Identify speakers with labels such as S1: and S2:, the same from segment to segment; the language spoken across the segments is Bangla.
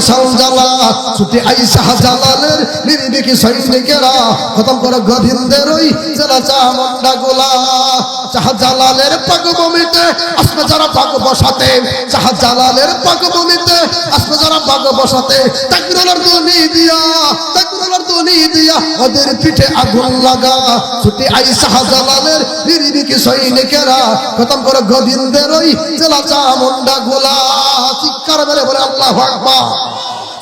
S1: মশাল জ্বালা ছুটে আই শাহজালালের নির্ভীকি সৈনিকেরা খতম করে গোবিন্দের ওই জেলা চামুন্ডা গোলা। শাহজালালের পাকভূমিতে আসবে যারা পাক বসাতে, শাহজালালের পাকভূমিতে আসবে যারা পাক বসাতে, তাকবীরের ধ্বনি দিয়া, তাকবীরের ধ্বনি দিয়া ওদের পিঠে আগুন লাগা। ছুটে আই শাহজালালের নির্ভীকি সৈনিকেরা খতম করে গোবিন্দের ওই জেলা চামুন্ডা গোলা। চিৎকার মেরে বলে আল্লাহু আকবার।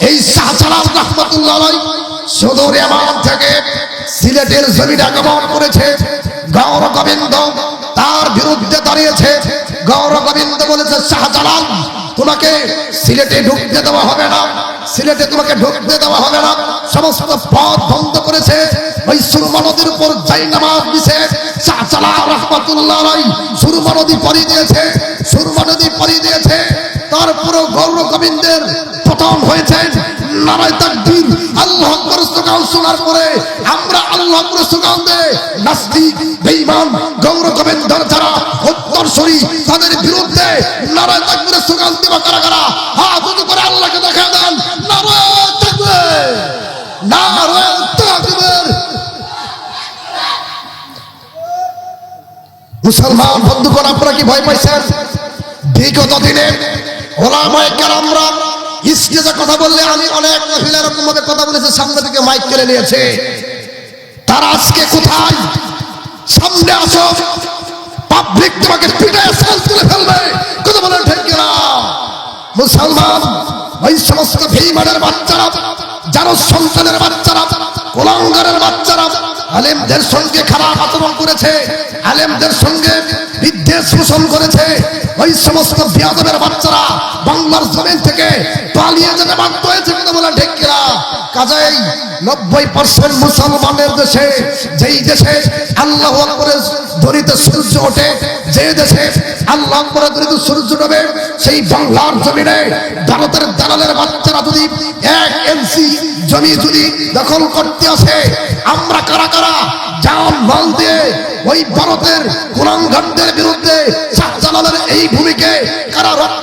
S1: এই শাহজালাল রাহমাতুল্লাহ আলাইহি সুদূর ইয়ামান থেকে সিলেটের জমিনে আগমন করেছে। গৌর গোবিন্দ তার বিরুদ্ধে দাঁড়িয়েছে। গৌর গোবিন্দ বলেছে, শাহজালাল তোমাকে সিলেটে ঢুকতে দেওয়া হবে না, সিলেটে তোমাকে ঢুকতে দেওয়া হবে না। সমস্ত পথ বন্ধ করেছে। ওই সুরমা নদীর উপর জায়নামাজ দিছে। শাহজালাল রাহমাতুল্লাহ আলাইহি সুরমা নদী পাড়ি দিয়েছে, সুরমা নদী পাড়ি দিয়েছে। তারপর গৌর গোবিন্দের পতন হয়েছে। নারায়ে তাকবীর, আল্লাহু আকবার স্লোগান শোনার পরে আমরা আল্লাহু আকবার স্লোগান দে নাস্তিক বেঈমান গৌর গোবিন্দর যারা উত্তরসূরি তাদের বিরুদ্ধে নারায়ে তাকবীরের স্লোগান দিবা কারা কারা? হাত উঁচু করে আল্লাহকে দেখা দেন। নারায়ে তাকবীর, নারায়ে তাকবীর। মুসলমান বন্ধুগণ, আপনারা কি ভয় পাইছেন? বিগত দিনে ওলামায়ে কেরামরা স্টেজে কথা বললে আমি অনেক মহিলা এরকম ভাবে কথা বলেছে, সামনে থেকে মাইক কেড়ে নিয়েছে। তারা আজকে কোথায়? সামনে আসো, পাবলিক তোমাকে পিটায় সাল তুলে ফেলবে। কথা বলেন ঠিক কিনা? মুসলমান ওই সমস্ত বেঈমানের বাচ্চারা, যারা সন্তানের বাচ্চারা, কুলাঙ্গারের বাচ্চারা আলেমদের সঙ্গে খারাপ আচরণ করেছে, আলেমদের সঙ্গে বিদ্বেষ পোষণ করেছে, ওই সমস্ত বিয়াদবের বাচ্চারা বাংলার জমিন থেকে পালিয়ে যেতে বাধ্য হয়েছে। কথা বলা ঠিক কিনা? কাজেই 90% মুসলমানের দেশে, যেই দেশে আল্লাহু আকবারের ধ্বনিতে সূর্য ওঠে, যে দেশে আল্লাহু আকবারের ধ্বনিতে সূর্য ডোবে, সেই বাংলার জমিনে ভারতের দালালের বাচ্চারা যদি 1 ইঞ্চি জমি যদি দখল করতে আসে, আমরা কারা কারা জান মাল দিয়ে ওই ভারতের কুলাঙ্গারদের বিরুদ্ধে শাহজালালের এই ভূমিকে কারা রক্ষা